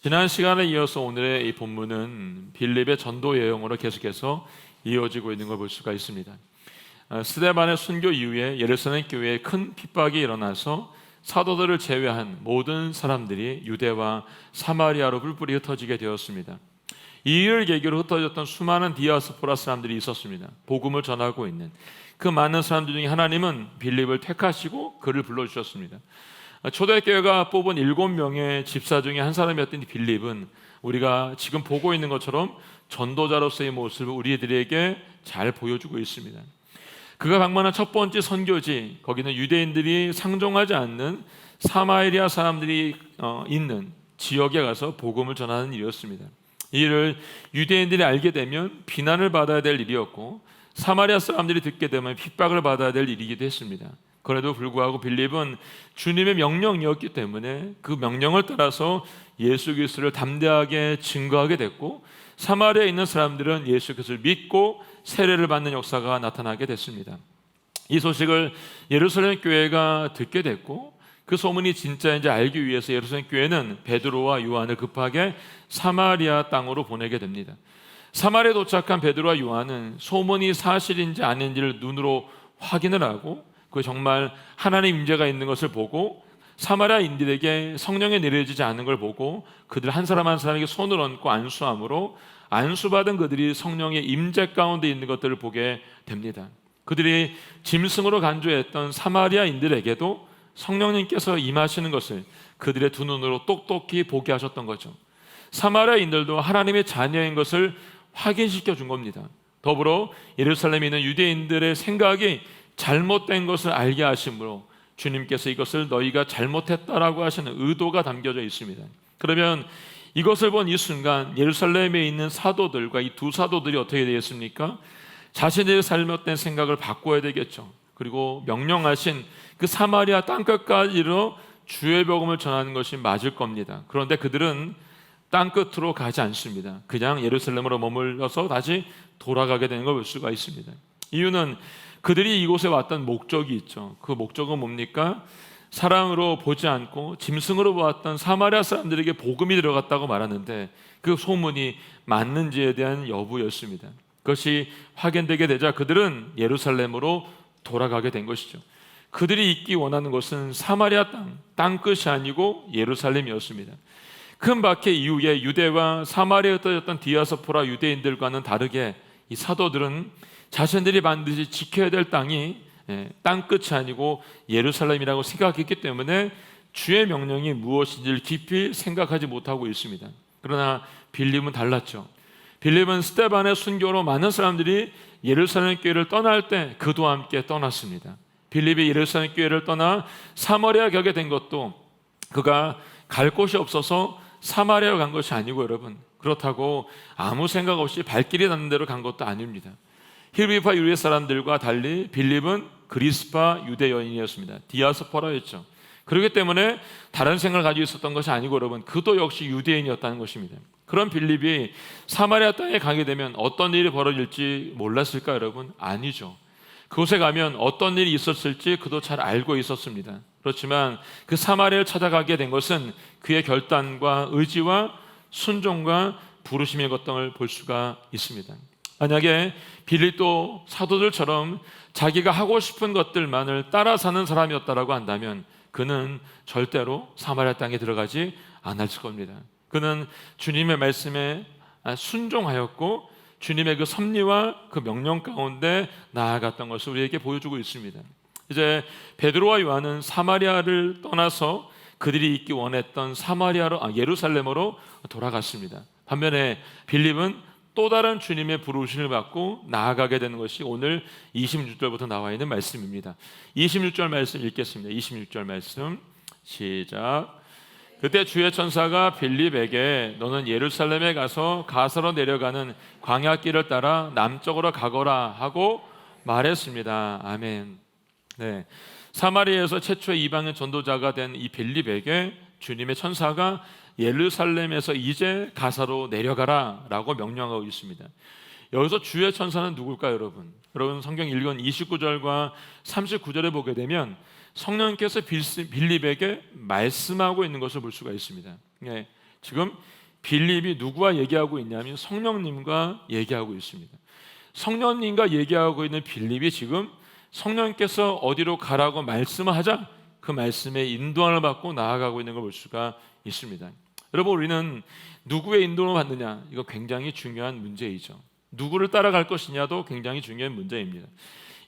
지난 시간에 이어서 오늘의 이 본문은 빌립의 전도 여행으로 계속해서 이어지고 있는 걸 볼 수가 있습니다. 스데반의 순교 이후에 예루살렘 교회에 큰 핍박이 일어나서 사도들을 제외한 모든 사람들이 유대와 사마리아로 뿔뿔이 흩어지게 되었습니다. 이 일을 계기로 흩어졌던 수많은 디아스포라 사람들이 있었습니다. 복음을 전하고 있는 그 많은 사람들 중에 하나님은 빌립을 택하시고 그를 불러주셨습니다. 초대교회가 뽑은 7명의 집사 중에 한 사람이었던 빌립은 우리가 지금 보고 있는 것처럼 전도자로서의 모습을 우리들에게 잘 보여주고 있습니다. 그가 방문한 첫 번째 선교지, 거기는 유대인들이 상종하지 않는 사마리아 사람들이 있는 지역에 가서 복음을 전하는 일이었습니다. 이 일을 유대인들이 알게 되면 비난을 받아야 될 일이었고, 사마리아 사람들이 듣게 되면 핍박을 받아야 될 일이기도 했습니다. 그래도 불구하고 빌립은 주님의 명령이었기 때문에 그 명령을 따라서 예수 그리스도를 담대하게 증거하게 됐고, 사마리아에 있는 사람들은 예수 그리스도를 믿고 세례를 받는 역사가 나타나게 됐습니다. 이 소식을 예루살렘 교회가 듣게 됐고, 그 소문이 진짜인지 알기 위해서 예루살렘 교회는 베드로와 요한을 급하게 사마리아 땅으로 보내게 됩니다. 사마리아에 도착한 베드로와 요한은 소문이 사실인지 아닌지를 눈으로 확인을 하고, 그 정말 하나님 임재가 있는 것을 보고, 사마리아인들에게 성령이 내려지지 않는 걸 보고 그들 한 사람 한 사람에게 손을 얹고 안수함으로 안수받은 그들이 성령의 임재 가운데 있는 것들을 보게 됩니다. 그들이 짐승으로 간주했던 사마리아인들에게도 성령님께서 임하시는 것을 그들의 두 눈으로 똑똑히 보게 하셨던 거죠. 사마리아인들도 하나님의 자녀인 것을 확인시켜 준 겁니다. 더불어 예루살렘에 있는 유대인들의 생각이 잘못된 것을 알게 하심으로 주님께서 이것을 너희가 잘못했다라고 하시는 의도가 담겨져 있습니다. 그러면 이것을 본 이 순간 예루살렘에 있는 사도들과 이 두 사도들이 어떻게 되겠습니까? 자신의 잘못된 생각을 바꿔야 되겠죠. 그리고 명령하신 그 사마리아 땅끝까지로 주의 복음을 전하는 것이 맞을 겁니다. 그런데 그들은 땅끝으로 가지 않습니다. 그냥 예루살렘으로 머물러서 다시 돌아가게 되는 걸 볼 수가 있습니다. 이유는 그들이 이곳에 왔던 목적이 있죠. 그 목적은 뭡니까? 사랑으로 보지 않고 짐승으로 보았던 사마리아 사람들에게 복음이 들어갔다고 말하는데, 그 소문이 맞는지에 대한 여부였습니다. 그것이 확인되게 되자 그들은 예루살렘으로 돌아가게 된 것이죠. 그들이 있기 원하는 것은 사마리아 땅끝이 아니고 예루살렘이었습니다. 큰 박해 이후에 유대와 사마리아에 흩어졌던 디아스포라 유대인들과는 다르게 이 사도들은 자신들이 반드시 지켜야 될 땅이 땅끝이 아니고 예루살렘이라고 생각했기 때문에 주의 명령이 무엇인지를 깊이 생각하지 못하고 있습니다. 그러나 빌립은 달랐죠. 빌립은 스데반의 순교로 많은 사람들이 예루살렘 교회를 떠날 때 그도 함께 떠났습니다. 빌립이 예루살렘 교회를 떠나 사마리아 가게 된 것도 그가 갈 곳이 없어서 사마리아로 간 것이 아니고, 여러분, 그렇다고 아무 생각 없이 발길이 닿는 대로 간 것도 아닙니다. 힐비파 유대 사람들과 달리 빌립은 그리스파 유대 여인이었습니다. 디아스포라였죠. 그렇기 때문에 다른 생각을 가지고 있었던 것이 아니고, 여러분, 그도 역시 유대인이었다는 것입니다. 그런 빌립이 사마리아 땅에 가게 되면 어떤 일이 벌어질지 몰랐을까, 여러분? 아니죠. 그곳에 가면 어떤 일이 있었을지 그도 잘 알고 있었습니다. 그렇지만 그 사마리아를 찾아가게 된 것은 그의 결단과 의지와 순종과 부르심의 것들을 볼 수가 있습니다. 만약에 빌립도 사도들처럼 자기가 하고 싶은 것들만을 따라 사는 사람이었다라고 한다면 그는 절대로 사마리아 땅에 들어가지 않았을 겁니다. 그는 주님의 말씀에 순종하였고 주님의 그 섭리와 그 명령 가운데 나아갔던 것을 우리에게 보여주고 있습니다. 이제 베드로와 요한은 사마리아를 떠나서 그들이 있기 원했던 예루살렘으로 돌아갔습니다. 반면에 빌립은 또 다른 주님의 부르심을 받고 나아가게 되는 것이 오늘 26절부터 나와 있는 말씀입니다. 26절 말씀 읽겠습니다. 26절 말씀 시작. 그때 주의 천사가 빌립에게 너는 예루살렘에 가서 가사로 내려가는 광야길을 따라 남쪽으로 가거라 하고 말했습니다. 아멘. 네, 사마리아에서 최초의 이방인 전도자가 된 이 빌립에게 주님의 천사가 예루살렘에서 이제 가사로 내려가라 라고 명령하고 있습니다. 여기서 주의 천사는 누굴까요, 여러분? 여러분 성경 읽은 29절과 39절에 보게 되면 성령께서 빌립에게 말씀하고 있는 것을 볼 수가 있습니다. 지금 빌립이 누구와 얘기하고 있냐면 성령님과 얘기하고 있습니다. 성령님과 얘기하고 있는 빌립이 지금 성령님께서 어디로 가라고 말씀을 하자 그 말씀에 인도함을 받고 나아가고 있는 걸 볼 수가 있습니다. 여러분, 우리는 누구의 인도를 받느냐, 이거 굉장히 중요한 문제이죠. 누구를 따라갈 것이냐도 굉장히 중요한 문제입니다.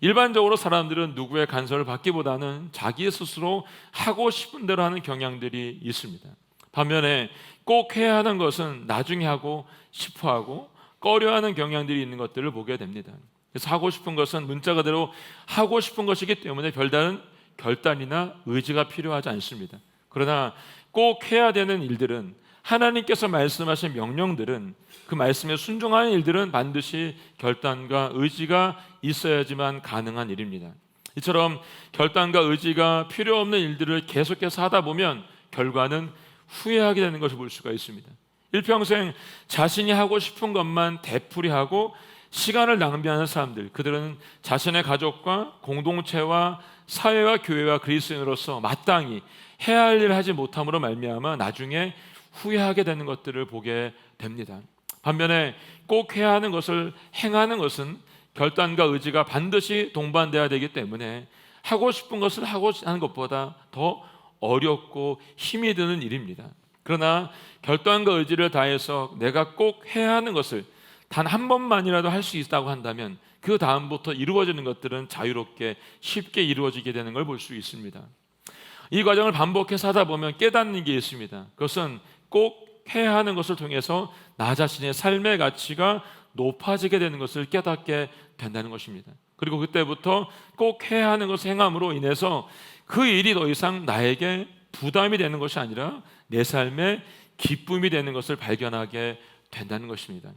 일반적으로 사람들은 누구의 간섭을 받기보다는 자기 스스로 하고 싶은 대로 하는 경향들이 있습니다. 반면에 꼭 해야 하는 것은 나중에 하고 싶어하고 꺼려하는 경향들이 있는 것들을 보게 됩니다. 그래서 하고 싶은 것은 문자 그대로 하고 싶은 것이기 때문에 별다른 결단이나 의지가 필요하지 않습니다. 그러나 꼭 해야 되는 일들은, 하나님께서 말씀하신 명령들은, 그 말씀에 순종하는 일들은 반드시 결단과 의지가 있어야지만 가능한 일입니다. 이처럼 결단과 의지가 필요 없는 일들을 계속해서 하다 보면 결과는 후회하게 되는 것을 볼 수가 있습니다. 일평생 자신이 하고 싶은 것만 되풀이하고 시간을 낭비하는 사람들, 그들은 자신의 가족과 공동체와 사회와 교회와 그리스도인으로서 마땅히 해야 할 일을 하지 못함으로 말미암아 나중에 후회하게 되는 것들을 보게 됩니다. 반면에 꼭 해야 하는 것을 행하는 것은 결단과 의지가 반드시 동반돼야 되기 때문에 하고 싶은 것을 하고 하는 것보다 더 어렵고 힘이 드는 일입니다. 그러나 결단과 의지를 다해서 내가 꼭 해야 하는 것을 단 한 번만이라도 할 수 있다고 한다면 그 다음부터 이루어지는 것들은 자유롭게 쉽게 이루어지게 되는 걸 볼 수 있습니다. 이 과정을 반복해서 하다 보면 깨닫는 게 있습니다. 그것은 꼭 해야 하는 것을 통해서 나 자신의 삶의 가치가 높아지게 되는 것을 깨닫게 된다는 것입니다. 그리고 그때부터 꼭 해야 하는 것을 행함으로 인해서 그 일이 더 이상 나에게 부담이 되는 것이 아니라 내 삶의 기쁨이 되는 것을 발견하게 된다는 것입니다.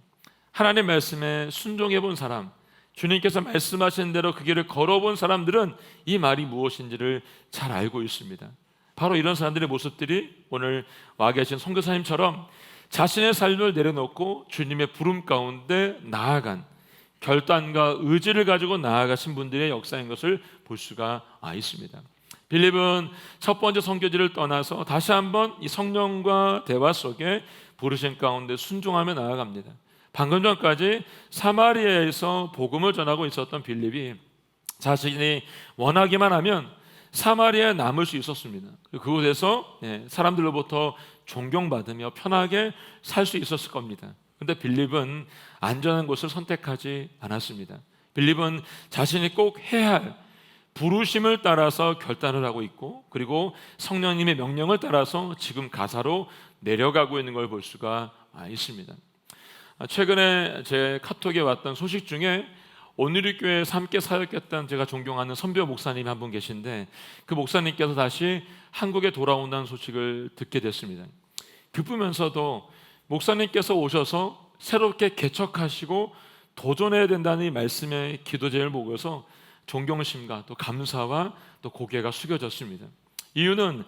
하나님의 말씀에 순종해 본 사람, 주님께서 말씀하신 대로 그 길을 걸어본 사람들은 이 말이 무엇인지를 잘 알고 있습니다. 바로 이런 사람들의 모습들이 오늘 와 계신 선교사님처럼 자신의 삶을 내려놓고 주님의 부름 가운데 나아간, 결단과 의지를 가지고 나아가신 분들의 역사인 것을 볼 수가 있습니다. 빌립은 첫 번째 선교지를 떠나서 다시 한번 이 성령과 대화 속에 부르신 가운데 순종하며 나아갑니다. 방금 전까지 사마리아에서 복음을 전하고 있었던 빌립이 자신이 원하기만 하면 사마리아에 남을 수 있었습니다. 그곳에서 사람들로부터 존경받으며 편하게 살 수 있었을 겁니다. 그런데 빌립은 안전한 곳을 선택하지 않았습니다. 빌립은 자신이 꼭 해야 할 부르심을 따라서 결단을 하고 있고, 그리고 성령님의 명령을 따라서 지금 가사로 내려가고 있는 걸 볼 수가 있습니다. 최근에 제 카톡에 왔던 소식 중에 온누리교회에서 함께 사역했던 제가 존경하는 선교 목사님이 한 분 계신데, 그 목사님께서 다시 한국에 돌아온다는 소식을 듣게 됐습니다. 기쁘면서도 목사님께서 오셔서 새롭게 개척하시고 도전해야 된다는 이 말씀의 기도 제목을 보고서 존경심과 또 감사와 또 고개가 숙여졌습니다. 이유는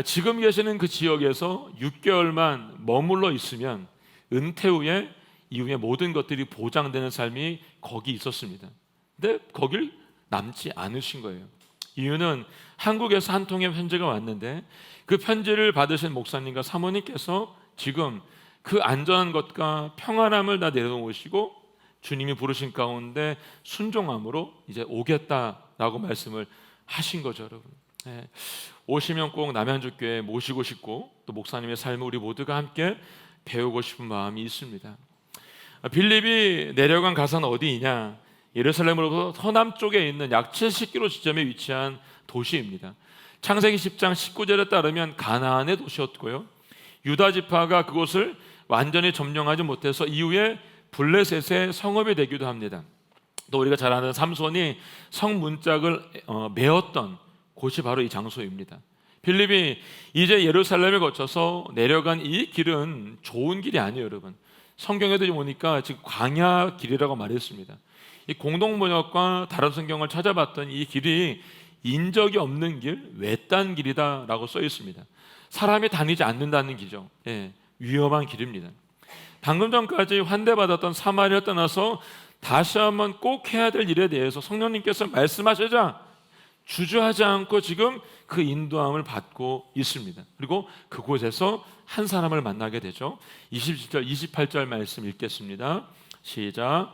지금 계시는 그 지역에서 6개월만 머물러 있으면 은퇴 후에 이후에 모든 것들이 보장되는 삶이 거기 있었습니다. 근데 거길 남지 않으신 거예요. 이유는 한국에서 한 통의 편지가 왔는데 그 편지를 받으신 목사님과 사모님께서 지금 그 안전한 것과 평안함을 다 내려놓으시고 주님이 부르신 가운데 순종함으로 이제 오겠다라고 말씀을 하신 거죠, 여러분. 오시면 꼭 남양주교회 모시고 싶고 또 목사님의 삶을 우리 모두가 함께 배우고 싶은 마음이 있습니다. 빌립이 내려간 가사는 어디이냐? 예루살렘으로부터 서남쪽에 있는 약 70km 지점에 위치한 도시입니다. 창세기 10장 19절에 따르면 가나안의 도시였고요, 유다 지파가 그곳을 완전히 점령하지 못해서 이후에 블레셋의 성읍이 되기도 합니다. 또 우리가 잘 아는 삼손이 성 문짝을 메었던 곳이 바로 이 장소입니다. 빌립이 이제 예루살렘을 거쳐서 내려간 이 길은 좋은 길이 아니에요, 여러분. 성경에도 보니까 지금 광야 길이라고 말했습니다. 이 공동 번역과 다른 성경을 찾아봤던 이 길이 인적이 없는 길, 외딴 길이다라고 써 있습니다. 사람이 다니지 않는다는 길이죠. 위험한 길입니다. 방금 전까지 환대받았던 사마리아 떠나서 다시 한번 꼭 해야 될 일에 대해서 성령님께서 말씀하시자 주저하지 않고 지금 그 인도함을 받고 있습니다. 그리고 그곳에서 한 사람을 만나게 되죠. 27절, 28절 말씀 읽겠습니다. 시작.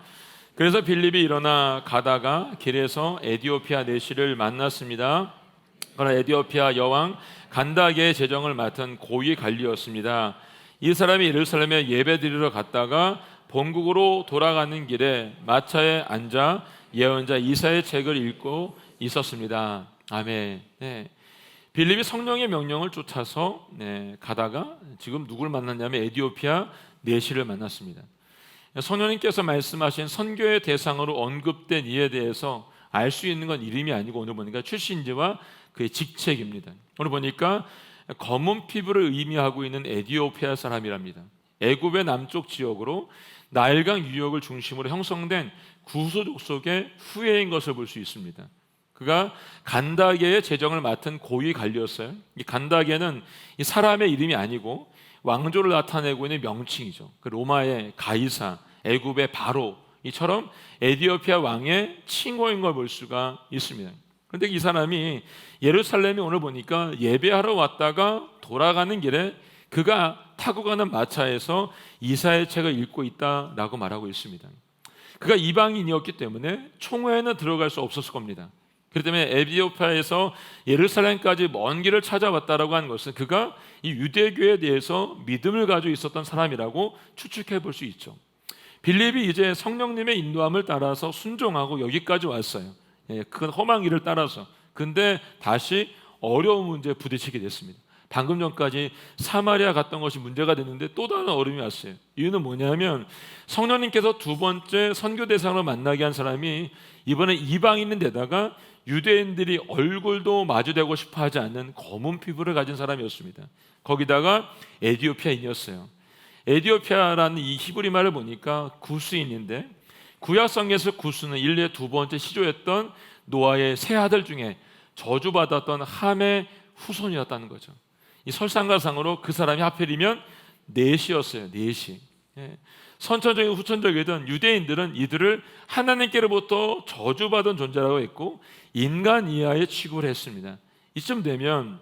그래서 빌립이 일어나 가다가 길에서 에디오피아 내시를 만났습니다. 그러나 에디오피아 여왕 간다게의 재정을 맡은 고위 관리였습니다. 이 사람이 예루살렘에 예배드리러 갔다가 본국으로 돌아가는 길에 마차에 앉아 예언자 이사야의 책을 읽고 있었습니다. 아멘. 네. 빌립이 성령의 명령을 쫓아서 가다가 지금 누굴 만났냐면 에디오피아 내시를 만났습니다. 성령님께서 말씀하신 선교의 대상으로 언급된 이에 대해서 알 수 있는 건 이름이 아니고 오늘 보니까 출신지와 그의 직책입니다. 오늘 보니까 검은 피부를 의미하고 있는 에디오피아 사람이랍니다. 애굽의 남쪽 지역으로 나일강 유역을 중심으로 형성된 구소족 속의 후예인 것을 볼 수 있습니다. 그가 간다게의 재정을 맡은 고위 관리였어요. 이 간다게는 이 사람의 이름이 아니고 왕조를 나타내고 있는 명칭이죠. 그 로마의 가이사, 애굽의 바로 이처럼 에디오피아 왕의 칭호인 걸 볼 수가 있습니다. 그런데 이 사람이 예루살렘에 오늘 보니까 예배하러 왔다가 돌아가는 길에 그가 타고 가는 마차에서 이사야의 책을 읽고 있다라고 말하고 있습니다. 그가 이방인이었기 때문에 총회에는 들어갈 수 없었을 겁니다. 그렇기 때문에 에디오피아에서 예루살렘까지 먼 길을 찾아왔다라고 하는 것은 그가 이 유대교에 대해서 믿음을 가지고 있었던 사람이라고 추측해 볼 수 있죠. 빌립이 이제 성령님의 인도함을 따라서 순종하고 여기까지 왔어요. 큰 험한 길을 따라서. 근데 다시 어려운 문제에 부딪히게 됐습니다. 방금 전까지 사마리아 갔던 것이 문제가 됐는데 또 다른 어려움이 왔어요. 이유는 뭐냐면 성령님께서 두 번째 선교 대상으로 만나게 한 사람이 이번에 이방인인데다가 유대인들이 얼굴도 마주대고 싶어 하지 않는 검은 피부를 가진 사람이었습니다. 거기다가 에디오피아인이었어요. 에디오피아라는 이 히브리 말을 보니까 구스인인데 구약성에서 구스는 인류의 두 번째 시조였던 노아의 세 아들 중에 저주받았던 함의 후손이었다는 거죠. 이 설상가상으로 그 사람이 하필이면 넷이었어요. 넷이. 선천적인 후천적이든 유대인들은 이들을 하나님께로부터 저주받은 존재라고 했고 인간 이하에 취급을 했습니다. 이쯤 되면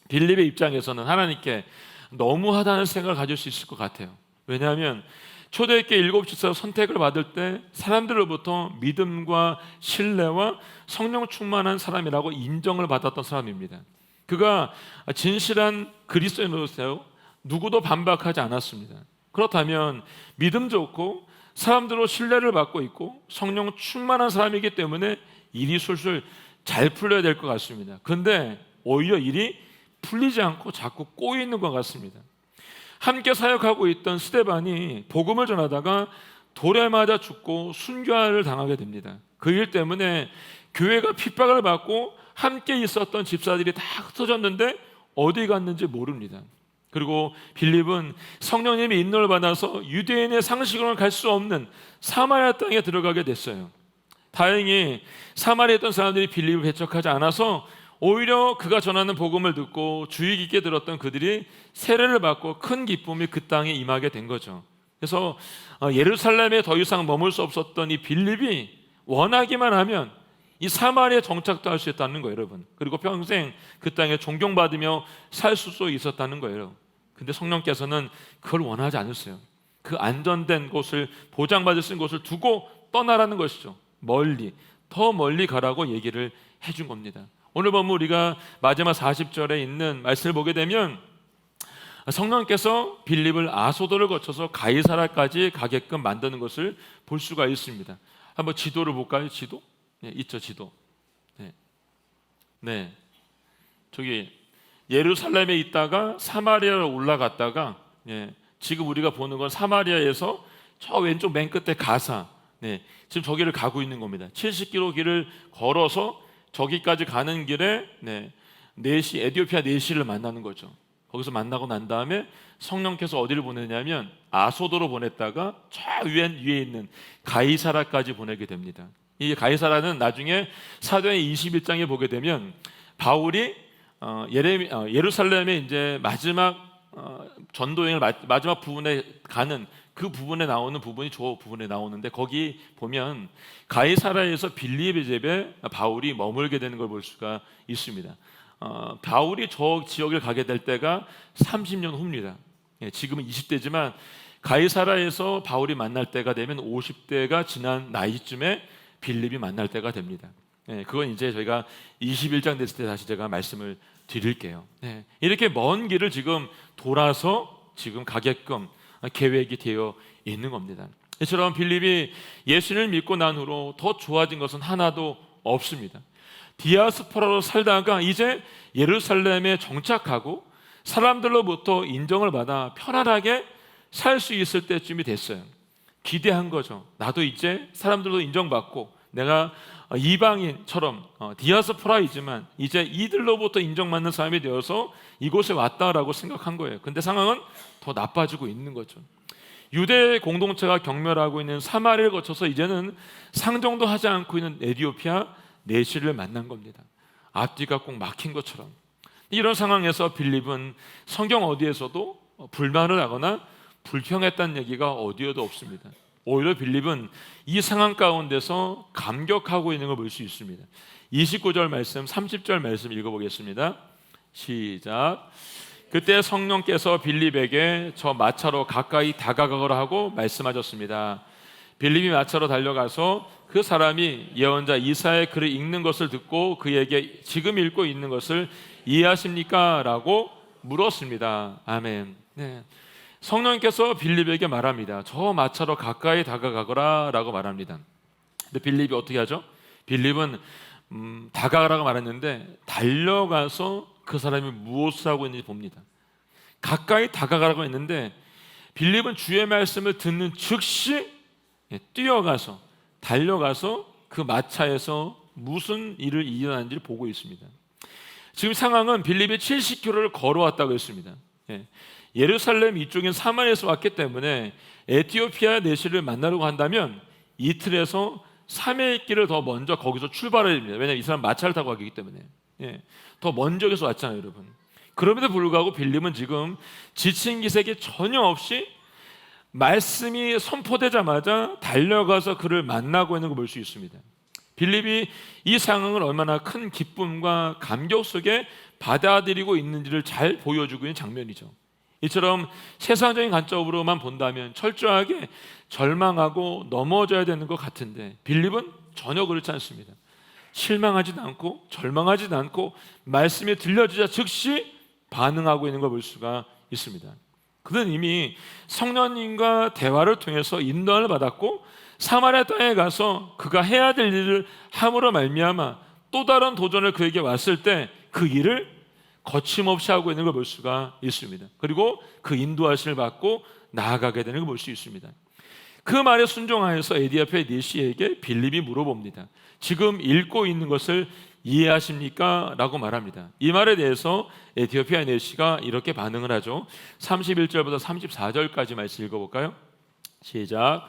빌립의 입장에서는 하나님께 너무하다는 생각을 가질 수 있을 것 같아요. 왜냐하면 초대교회 일곱 지파에서 선택을 받을 때 사람들로부터 믿음과 신뢰와 성령 충만한 사람이라고 인정을 받았던 사람입니다. 그가 진실한 그리스도인으로서 누구도 반박하지 않았습니다. 그렇다면 믿음 좋고 사람들로 신뢰를 받고 있고 성령 충만한 사람이기 때문에 일이 술술 잘 풀려야 될 것 같습니다. 그런데 오히려 일이 풀리지 않고 자꾸 꼬이는 것 같습니다. 함께 사역하고 있던 스데반이 복음을 전하다가 돌에 맞아 죽고 순교를 당하게 됩니다. 그 일 때문에 교회가 핍박을 받고 함께 있었던 집사들이 다 흩어졌는데 어디 갔는지 모릅니다. 그리고 빌립은 성령님의 인도를 받아서 유대인의 상식으로는 갈 수 없는 사마리아 땅에 들어가게 됐어요. 다행히 사마리아에 있던 사람들이 빌립을 배척하지 않아서 오히려 그가 전하는 복음을 듣고 주의 깊게 들었던 그들이 세례를 받고 큰 기쁨이 그 땅에 임하게 된 거죠. 그래서 예루살렘에 더 이상 머물 수 없었던 이 빌립이 원하기만 하면 이 사마리아에 정착도 할 수 있다는 거예요, 여러분. 그리고 평생 그 땅에 존경받으며 살 수 있었다는 거예요. 근데 성령께서는 그걸 원하지 않으세요. 그 안전된 곳을 보장받을 수 있는 곳을 두고 떠나라는 것이죠. 멀리, 더 멀리 가라고 얘기를 해준 겁니다. 오늘 보면 우리가 마지막 40절에 있는 말씀을 보게 되면 성령께서 빌립을 아소도를 거쳐서 가이사라까지 가게끔 만드는 것을 볼 수가 있습니다. 한번 지도를 볼까요? 지도? 네, 있죠, 지도. 네. 저기 예루살렘에 있다가 사마리아로 올라갔다가 지금 우리가 보는 건 사마리아에서 저 왼쪽 맨 끝에 가사. 지금 저기를 가고 있는 겁니다. 70km 길을 걸어서 저기까지 가는 길에 네시 에디오피아 내시를 만나는 거죠. 거기서 만나고 난 다음에 성령께서 어디를 보내냐면 아소도로 보냈다가 저 위에 있는 가이사라까지 보내게 됩니다. 이 가이사라는 나중에 사도행 21장에 보게 되면 바울이 예루살렘에 이제 마지막 전도 여행을 마지막 부분에 가는 그 부분에 나오는 부분이 저 부분에 나오는데, 거기 보면 가이사라에서 빌립의 집에 바울이 머물게 되는 걸 볼 수가 있습니다. 바울이 저 지역을 가게 될 때가 30년 후입니다. 지금은 20대지만 가이사라에서 바울이 만날 때가 되면 50대가 지난 나이쯤에 빌립이 만날 때가 됩니다. 그건 이제 저희가 21장 됐을 때 다시 제가 말씀을 드릴게요. 이렇게 먼 길을 지금 돌아서 지금 가게끔 계획이 되어 있는 겁니다. 이처럼 빌립이 예수를 믿고 난 후로 더 좋아진 것은 하나도 없습니다. 디아스포라로 살다가 이제 예루살렘에 정착하고 사람들로부터 인정을 받아 편안하게 살 수 있을 때쯤이 됐어요. 기대한 거죠. 나도 이제 사람들도 인정받고 내가 이방인처럼 디아스포라이지만 이제 이들로부터 인정받는 사람이 되어서 이곳에 왔다라고 생각한 거예요. 근데 상황은 더 나빠지고 있는 거죠. 유대 공동체가 경멸하고 있는 사마리아를 거쳐서 이제는 상정도 하지 않고 있는 에티오피아 내시를 만난 겁니다. 앞뒤가 꼭 막힌 것처럼. 이런 상황에서 빌립은 성경 어디에서도 불만을 하거나 불평했다는 얘기가 어디에도 없습니다. 오히려 빌립은 이 상황 가운데서 감격하고 있는 걸 볼 수 있습니다. 29절 말씀, 30절 말씀 읽어보겠습니다. 시작. 그때 성령께서 빌립에게 저 마차로 가까이 다가가거라 하고 말씀하셨습니다. 빌립이 마차로 달려가서 그 사람이 예언자 이사야의 글을 읽는 것을 듣고 그에게 지금 읽고 있는 것을 이해하십니까? 라고 물었습니다. 아멘. 성령께서 빌립에게 말합니다. 저 마차로 가까이 다가가거라 라고 말합니다. 근데 빌립이 어떻게 하죠? 빌립은 다가가라고 말했는데 달려가서 그 사람이 무엇을 하고 있는지 봅니다. 가까이 다가가라고 했는데 빌립은 주의 말씀을 듣는 즉시 뛰어가서 달려가서 그 마차에서 무슨 일을 일어나는지를 보고 있습니다. 지금 상황은 빌립이 70km를 걸어왔다고 했습니다. 예루살렘 이쪽인 사마리아에서 왔기 때문에 에티오피아 내시를 만나려고 한다면 이틀에서 3회의 길을 더 먼저 거기서 출발해야 됩니다. 왜냐하면 이 사람 마차를 타고 가기 때문에. 더 먼저 여기서 왔잖아요, 여러분. 그럼에도 불구하고 빌립은 지금 지친 기색이 전혀 없이 말씀이 선포되자마자 달려가서 그를 만나고 있는 걸 볼 수 있습니다. 빌립이 이 상황을 얼마나 큰 기쁨과 감격 속에 받아들이고 있는지를 잘 보여주고 있는 장면이죠. 이처럼 세상적인 관점으로만 본다면 철저하게 절망하고 넘어져야 되는 것 같은데 빌립은 전혀 그렇지 않습니다. 실망하지도 않고 절망하지도 않고 말씀이 들려주자 즉시 반응하고 있는 걸 볼 수가 있습니다. 그는 이미 성령님과 대화를 통해서 인도를 받았고 사마리아 땅에 가서 그가 해야 될 일을 함으로 말미암아 또 다른 도전을 그에게 왔을 때 그 일을 거침없이 하고 있는 걸 볼 수가 있습니다. 그리고 그 인도하심을 받고 나아가게 되는 걸 볼 수 있습니다. 그 말에 순종하여서 에티오피아 내시에게 빌립이 물어봅니다. 지금 읽고 있는 것을 이해하십니까? 라고 말합니다. 이 말에 대해서 에티오피아 내시가 이렇게 반응을 하죠. 31절부터 34절까지 말씀 읽어볼까요? 시작.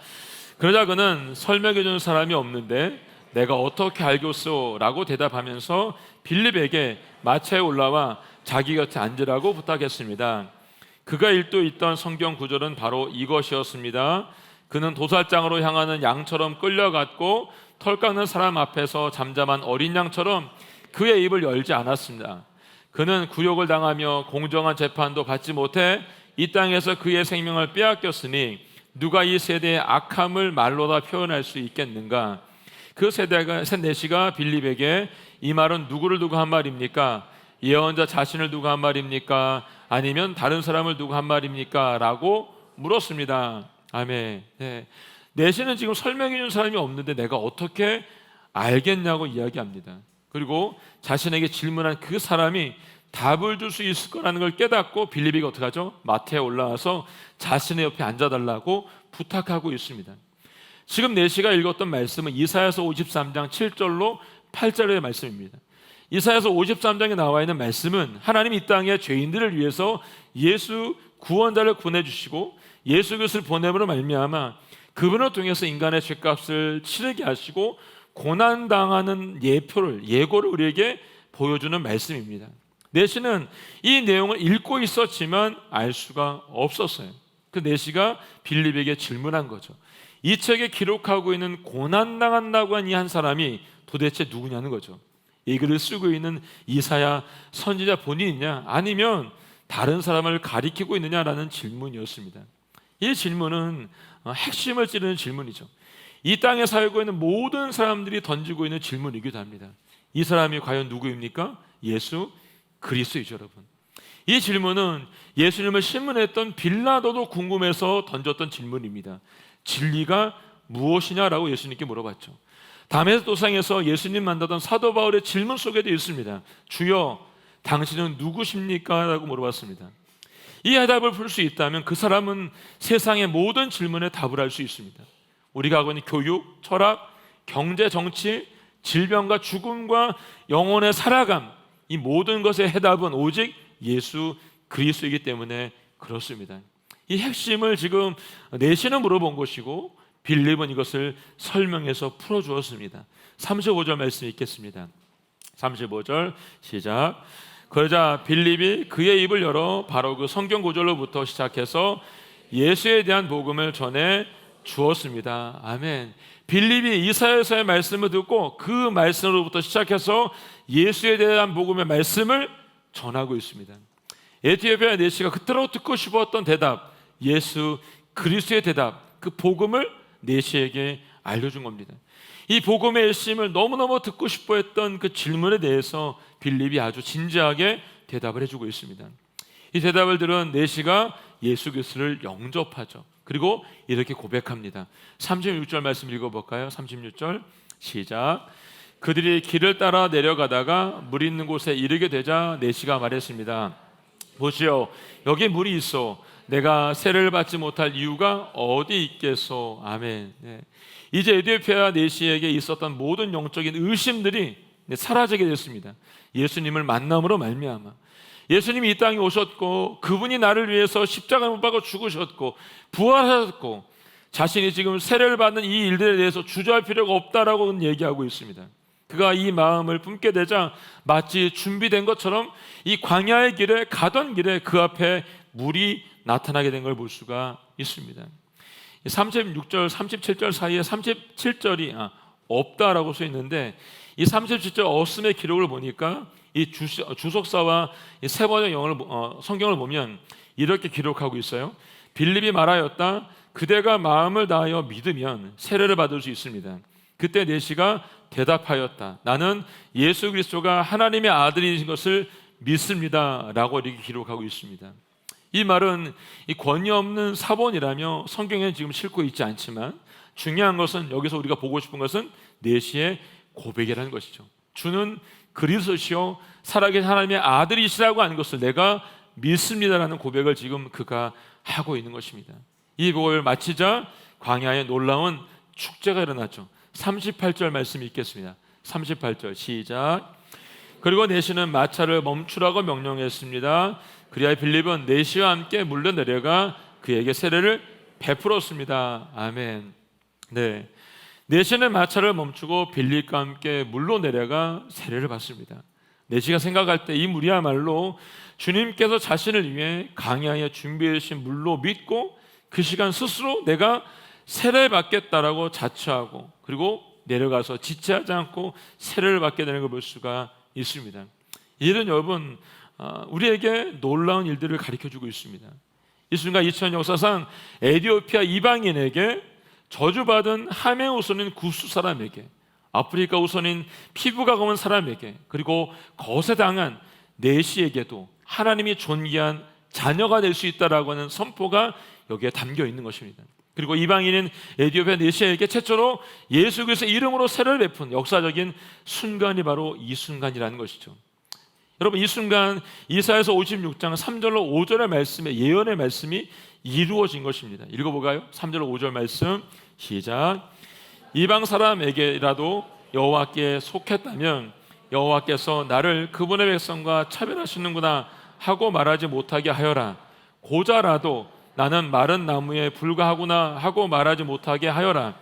그러자 그는 설명해 주는 사람이 없는데 내가 어떻게 알겠소? 라고 대답하면서 빌립에게 마차에 올라와 자기 곁에 앉으라고 부탁했습니다. 그가 읽고 있던 성경 구절은 바로 이것이었습니다. 그는 도살장으로 향하는 양처럼 끌려갔고 털 깎는 사람 앞에서 잠잠한 어린 양처럼 그의 입을 열지 않았습니다. 그는 굴욕을 당하며 공정한 재판도 받지 못해 이 땅에서 그의 생명을 빼앗겼으니 누가 이 세대의 악함을 말로 다 표현할 수 있겠는가? 그 내시가 빌립에게 이 말은 누구를 두고 한 말입니까? 예언자 자신을 두고 한 말입니까? 아니면 다른 사람을 두고 한 말입니까? 라고 물었습니다. 아멘. 내시는 지금 설명해 준 사람이 없는데 내가 어떻게 알겠냐고 이야기합니다. 그리고 자신에게 질문한 그 사람이 답을 줄 수 있을 거라는 걸 깨닫고 빌립이가 어떻게 하죠? 마태에 올라와서 자신의 옆에 앉아달라고 부탁하고 있습니다. 지금 내시가 읽었던 말씀은 이사야서 53장 7절로 8절의 말씀입니다. 이사야서 53장에 나와 있는 말씀은 하나님 이 땅의 죄인들을 위해서 예수 구원자를 보내주시고 예수 그리스도를 보냄으로 말미암아 그분을 통해서 인간의 죄값을 치르게 하시고 고난당하는 예고를 우리에게 보여주는 말씀입니다. 내시는 이 내용을 읽고 있었지만 알 수가 없었어요. 그 내시가 빌립에게 질문한 거죠. 이 책에 기록하고 있는 고난당한다고 한 이 한 사람이 도대체 누구냐는 거죠. 이 글을 쓰고 있는 이사야 선지자 본인이냐, 아니면 다른 사람을 가리키고 있느냐라는 질문이었습니다. 이 질문은 핵심을 찌르는 질문이죠. 이 땅에 살고 있는 모든 사람들이 던지고 있는 질문이기도 합니다. 이 사람이 과연 누구입니까? 예수 그리스도이죠, 여러분. 이 질문은 예수님을 신문했던 빌라도도 궁금해서 던졌던 질문입니다. 진리가 무엇이냐라고 예수님께 물어봤죠. 다메섹 도상에서 예수님 만나던 사도 바울의 질문 속에도 있습니다. 주여, 당신은 누구십니까? 라고 물어봤습니다. 이 해답을 풀 수 있다면 그 사람은 세상의 모든 질문에 답을 할 수 있습니다. 우리가 하고 있는 교육, 철학, 경제, 정치, 질병과 죽음과 영혼의 살아감, 이 모든 것의 해답은 오직 예수 그리스도이기 때문에 그렇습니다. 이 핵심을 지금 내시는 물어본 것이고 빌립은 이것을 설명해서 풀어주었습니다. 35절 말씀 읽겠습니다. 35절 시작. 그러자 빌립이 그의 입을 열어 바로 그 성경 구절로부터 시작해서 예수에 대한 복음을 전해 주었습니다. 아멘. 빌립이 이사야서의 말씀을 듣고 그 말씀으로부터 시작해서 예수에 대한 복음의 말씀을 전하고 있습니다. 에티오피아 내시가 그토록 듣고 싶었던 대답, 예수 그리스도의 대답, 그 복음을 내시에게 알려준 겁니다. 이 복음의 핵심을 너무너무 듣고 싶어했던 그 질문에 대해서 빌립이 아주 진지하게 대답을 해주고 있습니다. 이 대답을 들은 내시가 예수 그리스도를 영접하죠. 그리고 이렇게 고백합니다. 36절 말씀 읽어볼까요? 36절 시작. 그들이 길을 따라 내려가다가 물 있는 곳에 이르게 되자 내시가 말했습니다. 보시오, 여기 물이 있어. 내가 세례를 받지 못할 이유가 어디 있겠소. 아멘. 네. 이제 에티오피아 내시에게 있었던 모든 영적인 의심들이 사라지게 됐습니다. 예수님을 만남으로 말미암아 예수님이 이 땅에 오셨고 그분이 나를 위해서 십자가를 못 박아 죽으셨고 부활하셨고 자신이 지금 세례를 받는 이 일들에 대해서 주저할 필요가 없다라고 얘기하고 있습니다. 그가 이 마음을 품게 되자 마치 준비된 것처럼 이 광야의 길에 가던 길에 그 앞에 물이 나타나게 된 걸 볼 수가 있습니다. 36절, 37절 사이에 37절이 없다라고 써 있는데 이 37절 없음의 기록을 보니까 이 주석사와 이 세번역 성경을 보면 이렇게 기록하고 있어요. 빌립이 말하였다. 그대가 마음을 다하여 믿으면 세례를 받을 수 있습니다. 그때 내시가 대답하였다. 나는 예수 그리스도가 하나님의 아들이신 것을 믿습니다. 라고 이렇게 기록하고 있습니다. 이 말은 이 권위 없는 사본이라며 성경에 지금 싣고 있지 않지만 중요한 것은 여기서 우리가 보고 싶은 것은 내시의 고백이라는 것이죠. 주는 그리스도시요 살아계신 하나님의 아들이시라고 하는 것을 내가 믿습니다라는 고백을 지금 그가 하고 있는 것입니다. 이 고백을 마치자 광야에 놀라운 축제가 일어났죠. 38절 말씀 읽겠습니다. 38절 시작. 그리고 내시는 마차를 멈추라고 명령했습니다. 그리하여 빌립은 내시와 함께 물러 내려가 그에게 세례를 베풀었습니다. 아멘. 네, 내시는 마차를 멈추고 빌립과 함께 물로 내려가 세례를 받습니다. 내시가 생각할 때 이 물이야말로 주님께서 자신을 위해 광야에 준비해 주신 물로 믿고 그 시간 스스로 내가 세례를 받겠다라고 자처하고 그리고 내려가서 지체하지 않고 세례를 받게 되는 걸 볼 수가 있습니다. 이 일은 여러분 우리에게 놀라운 일들을 가르쳐주고 있습니다. 이 순간 2000년 역사상 에티오피아 이방인에게 저주받은 함의 후손인 구스 사람에게 아프리카 후손인 피부가 검은 사람에게 그리고 거세당한 내시에게도 하나님이 존귀한 자녀가 될 수 있다라고 하는 선포가 여기에 담겨 있는 것입니다. 그리고 이방인인 에티오피아 내시에게 최초로 예수 그리스도의 이름으로 세례를 베푼 역사적인 순간이 바로 이 순간이라는 것이죠. 여러분 이 순간 이사야서 56장 3절로 5절의 말씀에 예언의 말씀이 이루어진 것입니다. 읽어볼까요? 3절 5절 말씀 시작. 이방 사람에게라도 여호와께 속했다면 여호와께서 나를 그분의 백성과 차별하시는구나 하고 말하지 못하게 하여라. 고자라도 나는 마른 나무에 불과하구나 하고 말하지 못하게 하여라.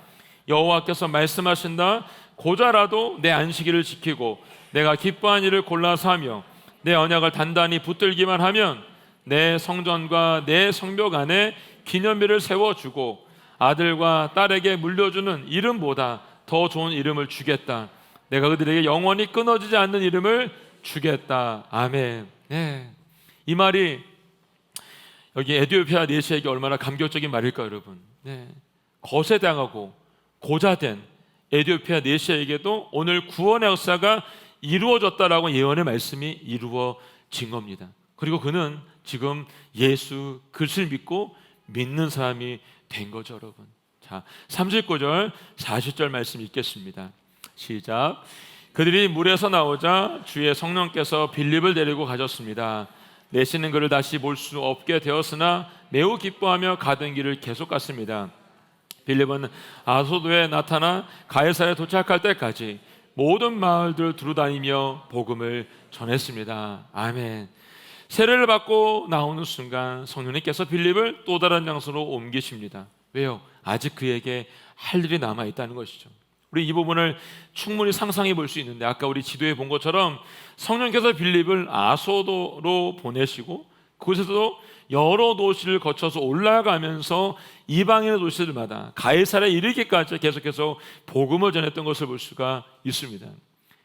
여호와께서 말씀하신다. 고자라도 내 안식일을 지키고 내가 기뻐한 일을 골라서 하며 내 언약을 단단히 붙들기만 하면 내 성전과 내 성벽 안에 기념비를 세워주고 아들과 딸에게 물려주는 이름보다 더 좋은 이름을 주겠다. 내가 그들에게 영원히 끊어지지 않는 이름을 주겠다. 아멘. 네. 이 말이 여기 에디오피아 내시에게 얼마나 감격적인 말일까 여러분. 네. 거세당하고 고자된 에디오피아 내시에게도 오늘 구원의 역사가 이루어졌다라고 예언의 말씀이 이루어진 겁니다. 그리고 그는 지금 예수 그리스도를 믿고 믿는 사람이 된 거죠 여러분. 자, 39절 40절 말씀 읽겠습니다. 시작. 그들이 물에서 나오자 주의 성령께서 빌립을 데리고 가셨습니다. 내시는 그를 다시 볼 수 없게 되었으나 매우 기뻐하며 가던 길을 계속 갔습니다. 빌립은 아소도에 나타나 가이사랴에 도착할 때까지 모든 마을들을 두루다니며 복음을 전했습니다. 아멘. 세례를 받고 나오는 순간 성령님께서 빌립을 또 다른 장소로 옮기십니다. 왜요? 아직 그에게 할 일이 남아 있다는 것이죠. 우리 이 부분을 충분히 상상해 볼 수 있는데 아까 우리 지도에 본 것처럼 성령께서 빌립을 아소도로 보내시고 그곳에서도 여러 도시를 거쳐서 올라가면서 이방인의 도시들마다 가이사랴에 이르기까지 계속해서 복음을 전했던 것을 볼 수가 있습니다.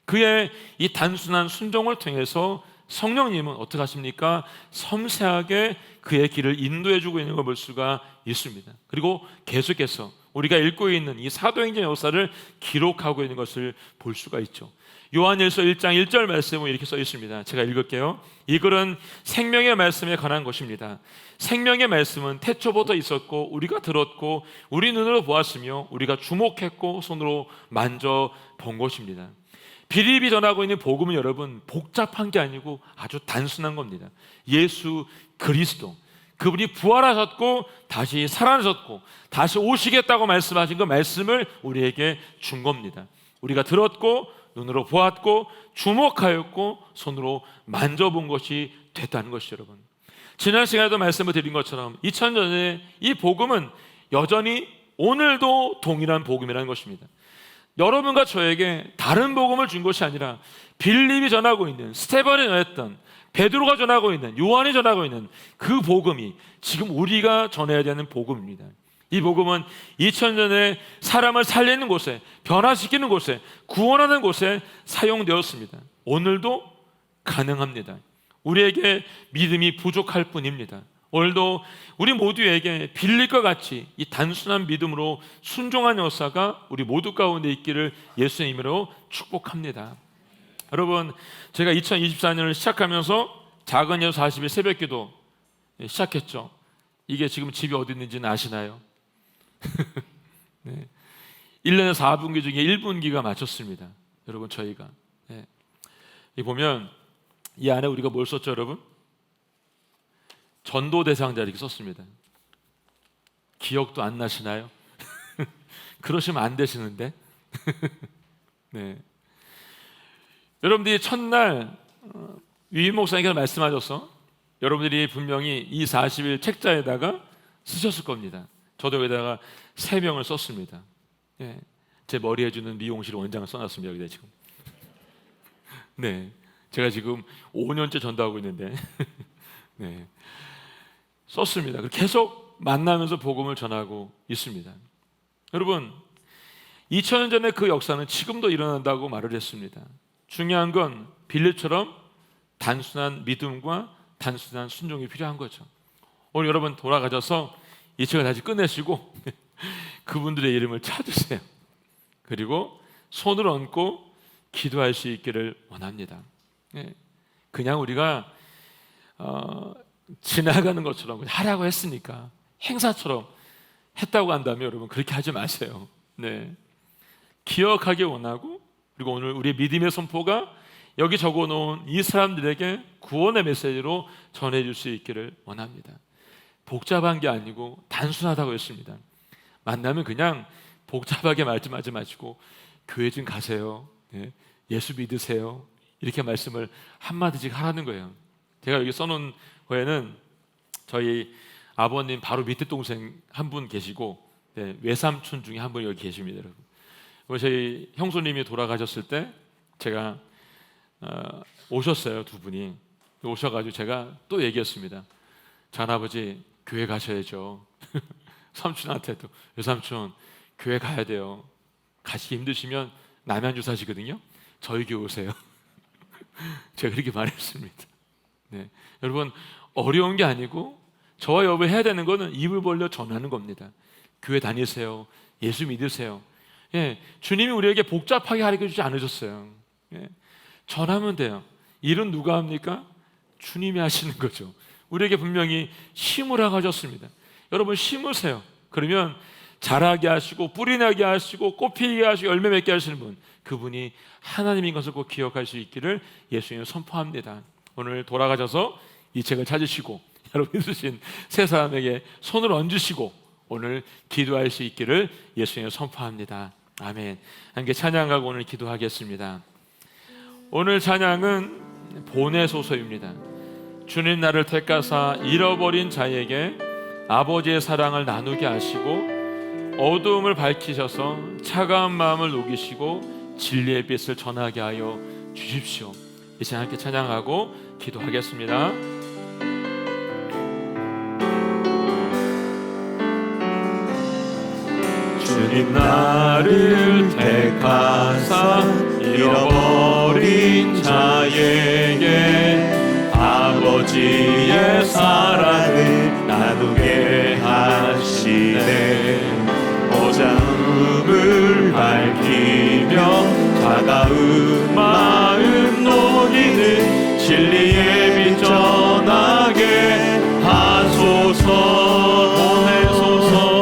그의 이 단순한 순종을 통해서 성령님은 어떻게 하십니까? 섬세하게 그의 길을 인도해 주고 있는 걸 볼 수가 있습니다. 그리고 계속해서 우리가 읽고 있는 이 사도행전 역사를 기록하고 있는 것을 볼 수가 있죠. 요한일서 1장 1절 말씀은 이렇게 써 있습니다. 제가 읽을게요. 이 글은 생명의 말씀에 관한 것입니다. 생명의 말씀은 태초부터 있었고 우리가 들었고 우리 눈으로 보았으며 우리가 주목했고 손으로 만져본 것입니다. 빌립이 전하고 있는 복음은 여러분 복잡한 게 아니고 아주 단순한 겁니다. 예수 그리스도, 그분이 부활하셨고 다시 살아나셨고 다시 오시겠다고 말씀하신 그 말씀을 우리에게 준 겁니다. 우리가 들었고 눈으로 보았고 주목하였고 손으로 만져본 것이 됐다는 것이죠 여러분. 지난 시간에도 말씀을 드린 것처럼 2000년의 이 복음은 여전히 오늘도 동일한 복음이라는 것입니다. 여러분과 저에게 다른 복음을 준 것이 아니라 빌립이 전하고 있는, 스테반이 전했던, 베드로가 전하고 있는, 요한이 전하고 있는 그 복음이 지금 우리가 전해야 되는 복음입니다. 이 복음은 2000년에 사람을 살리는 곳에, 변화시키는 곳에, 구원하는 곳에 사용되었습니다. 오늘도 가능합니다. 우리에게 믿음이 부족할 뿐입니다. 오늘도 우리 모두에게 빌립과 같이 이 단순한 믿음으로 순종한 역사가 우리 모두 가운데 있기를 예수의 이름으로 축복합니다. 여러분, 제가 2024년을 시작하면서 작은 예수 40일 새벽기도 시작했죠. 이게 지금 집이 어디 있는지는 아시나요? 네. 1년에 4분기 중에 1분기가 마쳤습니다. 여러분 저희가 이 보면 이 안에 우리가 뭘 썼죠 여러분? 전도 대상자 이렇게 썼습니다. 기억도 안 나시나요? 그러시면 안 되시는데. 네. 여러분들이 첫날 위임 목사님께서 말씀하셔서 여러분들이 분명히 이 40일 책자에다가 쓰셨을 겁니다. 저도 여기다가 3명을 썼습니다. 네. 제 머리 해주는 미용실 원장을 써놨습니다. 여기다 지금. 네. 제가 지금 5년째 전도하고 있는데 네. 썼습니다. 계속 만나면서 복음을 전하고 있습니다. 여러분 2000년 전에 그 역사는 지금도 일어난다고 말을 했습니다. 중요한 건 빌립처럼 단순한 믿음과 단순한 순종이 필요한 거죠. 오늘 여러분 돌아가셔서 이 책을 다시 끝내시고 그분들의 이름을 찾으세요. 그리고 손을 얹고 기도할 수 있기를 원합니다. 그냥 우리가 지나가는 것처럼 하라고 했으니까 행사처럼 했다고 한다면 여러분 그렇게 하지 마세요. 네. 기억하기 원하고 그리고 오늘 우리의 믿음의 선포가 여기 적어놓은 이 사람들에게 구원의 메시지로 전해줄 수 있기를 원합니다. 복잡한 게 아니고 단순하다고 했습니다. 만나면 그냥 복잡하게 말씀하지 마시고 교회 좀 가세요. 네. 예수 믿으세요. 이렇게 말씀을 한마디씩 하라는 거예요. 제가 여기 써놓은 거에는 저희 아버님 바로 밑에 동생 한 분 계시고 외삼촌 중에 한 분이 여기 계십니다. 여러분. 저희 형수님이 돌아가셨을 때 제가 오셨어요. 두 분이. 오셔가지고 제가 또 얘기했습니다. 장아버지 교회 가셔야죠. 삼촌한테도 외삼촌 교회 가야 돼요. 가시기 힘드시면 남양주 사시거든요. 저희 교회 오세요. 제가 그렇게 말했습니다. 네. 여러분 어려운 게 아니고 저와 여러분 해야 되는 거는 입을 벌려 전하는 겁니다. 교회 다니세요. 예수 믿으세요. 예, 주님이 우리에게 복잡하게 가르쳐주지 않으셨어요. 예, 전하면 돼요. 일은 누가 합니까? 주님이 하시는 거죠. 우리에게 분명히 심으라고 하셨습니다. 여러분 심으세요. 그러면 자라게 하시고 뿌리 나게 하시고 꽃 피게 하시고 열매 맺게 하시는 분, 그분이 하나님인 것을 꼭 기억할 수 있기를 예수님 선포합니다. 오늘 돌아가셔서 이 책을 찾으시고 여러분 있으신 세 사람에게 손을 얹으시고 오늘 기도할 수 있기를 예수님 선포합니다. 아멘. 함께 찬양하고 오늘 기도하겠습니다. 오늘 찬양은 보내소서입니다. 주님 나를 택하사 잃어버린 자에게 아버지의 사랑을 나누게 하시고 어두움을 밝히셔서 차가운 마음을 녹이시고 진리의 빛을 전하게 하여 주십시오. 이 시간 함께 찬양하고 기도하겠습니다. 주님 나를 택하사 잃어버린 자에게 아버지의 사랑을 나누게 하시네. 어두움을 밝히며 차가운 마음 녹이는 진리의 빛 전하게 하소서. 보내소서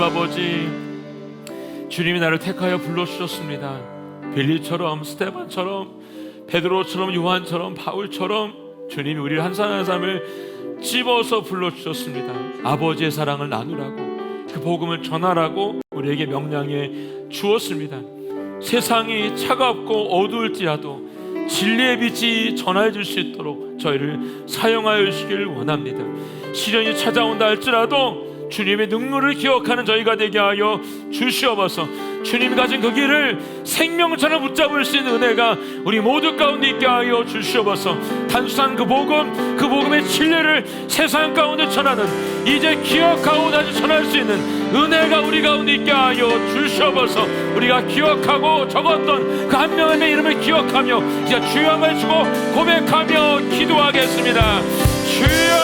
아버지, 주님이 나를 택하여 불러주셨습니다. 빌리처럼, 스데반처럼, 베드로처럼, 요한처럼, 바울처럼 주님이 우리를 한 사람 한 사람을 집어서 불러주셨습니다. 아버지의 사랑을 나누라고, 그 복음을 전하라고 우리에게 명령해 주었습니다. 세상이 차갑고 어두울지라도 진리의 빛이 전해 줄 수 있도록 저희를 사용하여 주시길 원합니다. 시련이 찾아온다 할지라도 주님의 능력을 기억하는 저희가 되게 하여 주시옵소서. 주님이 가진 그 길을 생명처럼 붙잡을 수 있는 은혜가 우리 모두 가운데 있게 하여 주시옵소서. 단순한 그 복음, 그 복음의 진리를 세상 가운데 전하는, 이제 기억하고 다시 전할 수 있는 은혜가 우리 가운데 있게 하여 주시옵소서. 우리가 기억하고 적었던 그 한 명의 이름을 기억하며 이제 주여 외치고 고백하며 기도하겠습니다. 주여,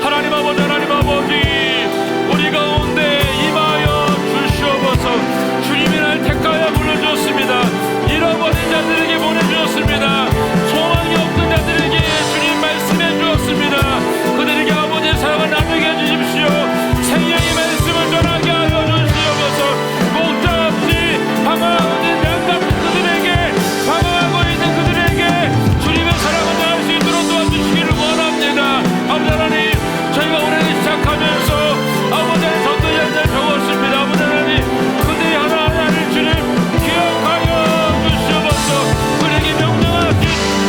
하나님 아버지, 하나님 아버지, 우리 가운데 임하여 주시옵소서. 주님이 날 택하여 불러주셨습니다. 잃어버린 자들에게 보내주셨습니다. 소망이 없는 자들에게 주님 말씀해 주었습니다. 그들에게 아버지의 사랑을 나누게 해주십시오. 생명의 말씀을 전하게 하여 주시옵소서. 목자 없이 방황하고 있는 양 같은 그들에게, 방황하고 있는 그들에게 주님의 사랑을 전할 수 있도록 도와주시기를 원합니다. 아버지 하나님, 저희가 올해를 시작하면서 아버지 하나님 전도 연장 적었습니다. 아버지 하나님, 그들이 하나하나를 주님 기억하여 주시옵소서. 그에게 명령하신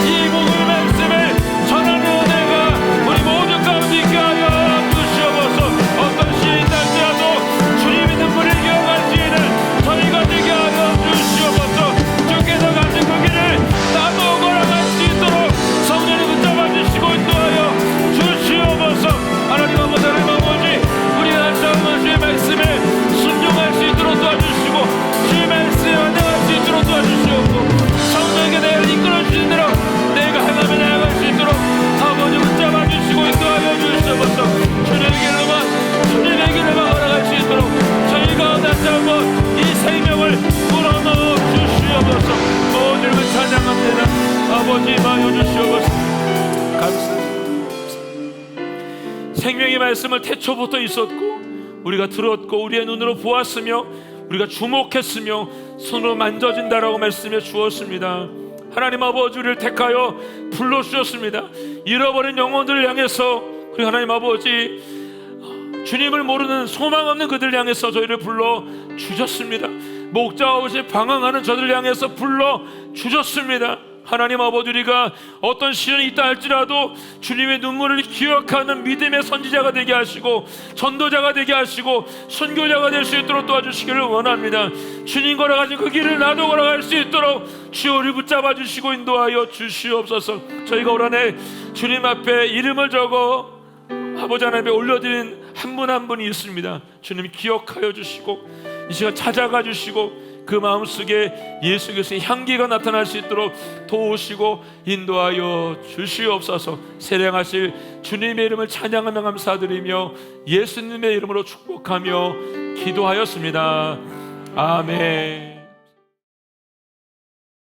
이 복음의 말씀을 전하는 은혜가 우리 모두 가운데 있게 하여 주시옵소서. 어떤 시에 있다 할지라도 주님의 눈물을 기억할 수 있는 저희가 되게 하여 주시옵소서. 주께서 가신 그 길을 나도 걸어갈 수 있도록 성령이 붙잡아 주시고 인도하여 주시옵소서. 하나님 아버지, 하나님 아버지, 우리가 다시 한번 주의 말씀에 순종할 수 있도록 도와주시고 주의 말씀에 완행할 수 있도록 도와주시옵고, 성령에게 나를 이끌어주신 대로 내가 행하며 나아갈 수 있도록 아버지 붙잡아 주시고 인도하여 주시옵소서. 주님의 길에만 걸어갈 수 있도록 저희가 다시 한번 이 생명을 불어넣어 주시옵소서. 모두를 찬양합니다. 아버지 임하여 주시옵소서. 감사합니다. 생명의 말씀을 태초부터 있었고 우리가 들었고 우리의 눈으로 보았으며 우리가 주목했으며 손으로 만져진다라고 말씀해 주었습니다. 하나님 아버지, 우리를 택하여 불러주셨습니다. 잃어버린 영혼들을 향해서, 그리고 하나님 아버지, 주님을 모르는 소망 없는 그들을 향해서 저희를 불러주셨습니다. 목자 없이 방황하는 저들을 향해서 불러주셨습니다. 하나님 아버지, 우리가 어떤 시련이 있다 할지라도 주님의 눈물을 기억하는 믿음의 선지자가 되게 하시고 전도자가 되게 하시고 선교자가 될 수 있도록 도와주시기를 원합니다. 주님 걸어가신 그 길을 나도 걸어갈 수 있도록 주여 우리 붙잡아 주시고 인도하여 주시옵소서. 저희가 올 한해 주님 앞에 이름을 적어 아버지 하나님께 올려드린 한 분 한 분이 있습니다. 주님 기억하여 주시고 이 시간 찾아가 주시고 그 마음속에 예수 그리스도의 향기가 나타날 수 있도록 도우시고 인도하여 주시옵소서. 세량하실 주님의 이름을 찬양하며 감사드리며 예수님의 이름으로 축복하며 기도하였습니다. 아멘.